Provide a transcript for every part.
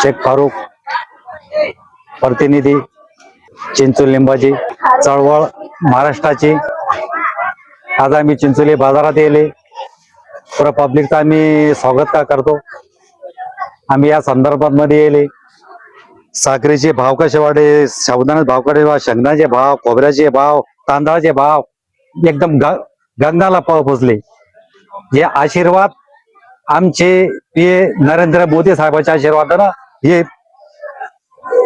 शेख फारूक, प्रतिनिधी चिंचोली लिंबाची चळवळ महाराष्ट्राची। आज आम्ही चिंचोली बाजारात येले, पुरा पब्लिकचा आम्ही स्वागत का करतो। आम्ही या संदर्भात मध्ये येले साखरेचे भाव कसे वाढे, साबुदाण्याचे भाव कसे वाढे, शेंगदाण्याचे भाव, खोबऱ्याचे भाव, तांदळाचे भाव एकदम गगनाला पोहोचले। हे आशीर्वाद आमचे हे नरेंद्र मोदी साहेबांचे आशीर्वाद ना, हे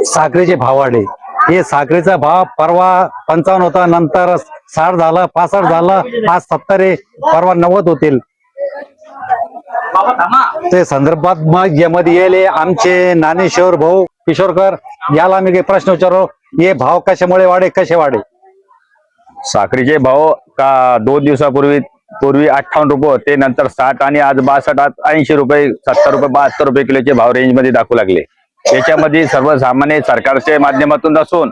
साखरेचे भाव वाढले। हे साखरेचा भाव परवा 55 होता, नंतर 60 झालं, 65 झालं, आज 70 आहे, परवा 90 होतील। ते संदर्भात मग यामध्ये येले आमचे ज्ञानेश्वर भाऊ किशोरकर, याला मी काही प्रश्न विचारलो, हे भाव कशामुळे वाढे, कसे वाढे? साखरेचे भाव का 2 दिवसापूर्वी 58 रुपये होते, नंतर 60 आणि आज 62, 80 रुपये, 70 रुपये, 72 रुपये किलोचे भाव रेंज मध्ये दाखवू लागले। याच्यामध्ये सर्वसामान्य सरकारच्या माध्यमातून नसून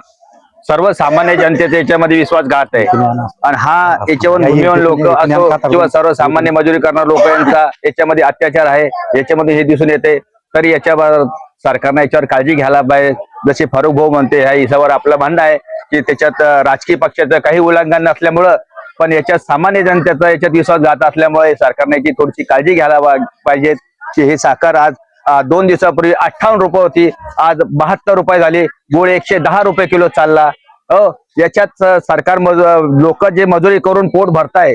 सर्वसामान्य जनतेचा याच्यामध्ये विश्वासघात आहे। आणि हा याच्यावर भूमिहीन लोक असो किंवा सर्वसामान्य मजुरी करणारे लोक यांचा याच्यामध्ये अत्याचार आहे, याच्यामध्ये हे दिसून येते। तर याच्यावर सरकारने याच्यावर काळजी घ्यायला पाहिजे। जसे फारूक भाऊ म्हणते, ह्या हिसाबावर आपलं म्हणणं आहे की त्याच्यात राजकीय पक्षाचं काही उल्लंघन नसल्यामुळं, पण याच्यात सामान्य जनतेचा याच्यात विश्वास जात असल्यामुळे सरकारने याची थोडीशी काळजी घ्यायला पाहिजे की हे साखर आज 2 दिवसापूर्वी 58 रुपये होती, आज 72 रुपये झाली, गुळ 110 रुपये किलो चालला। याच्यात सरकार लोक जे मजुरी करून पोट भरताय,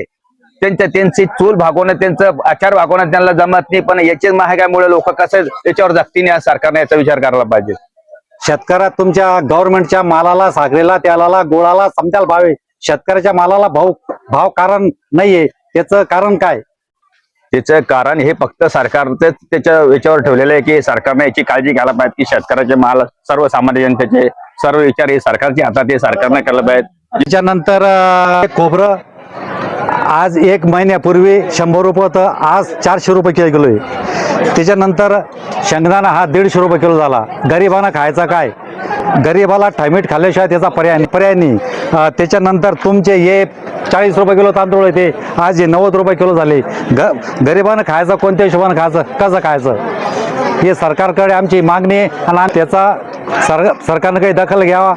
त्यांची चूल भागवणं, त्यांचं आचार भागवणं त्यांना जमत नाही, पण याची महागाईमुळे लोक कसं याच्यावर जगतील, या सरकारने याचा विचार करायला पाहिजे। शेतकऱ्यात तुमच्या गव्हर्नमेंटच्या मालाला, साखरेला, तेलाला, गुळाला समजायला भाव आहे, शेतकऱ्याच्या मालाला भाव कारण नाहीये, त्याचं कारण काय? त्याचं कारण हे फक्त सरकारच त्याच्या याच्यावर ठेवलेलं आहे की सरकारने याची काळजी घ्यायला पाहिजे की शेतकऱ्याचे माल, सर्वसामान्य जनतेचे सर्व विचार हे सरकारच्या हातात, हे सरकारने केलं पाहिजे। त्याच्यानंतर खोबरं आज 1 महिन्यापूर्वी 100 रुपये होतं, आज 400 रुपये किलो आहे। त्याच्यानंतर शेंगदाणा हा 150 रुपये किलो झाला। गरिबांना खायचा काय? गरीबाला थायमीट खाल्ल्याशिवाय त्याचा पर्याय नाही। त्याच्यानंतर तुमचे हे 40 रुपये किलो तांदूळ येते, आज हे 90 रुपये किलो झाले। गरिबांना खायचं कोणत्या हिशोबाने खायचं, कसं खायचं, हे सरकारकडे आमची मागणी आहे। आणि त्याचा सरकारनं काही दखल घ्यावा,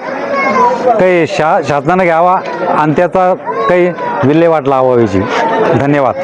काही शासनानं घ्यावा आणि त्याचा काही विल्हेवाट लावायची। धन्यवाद।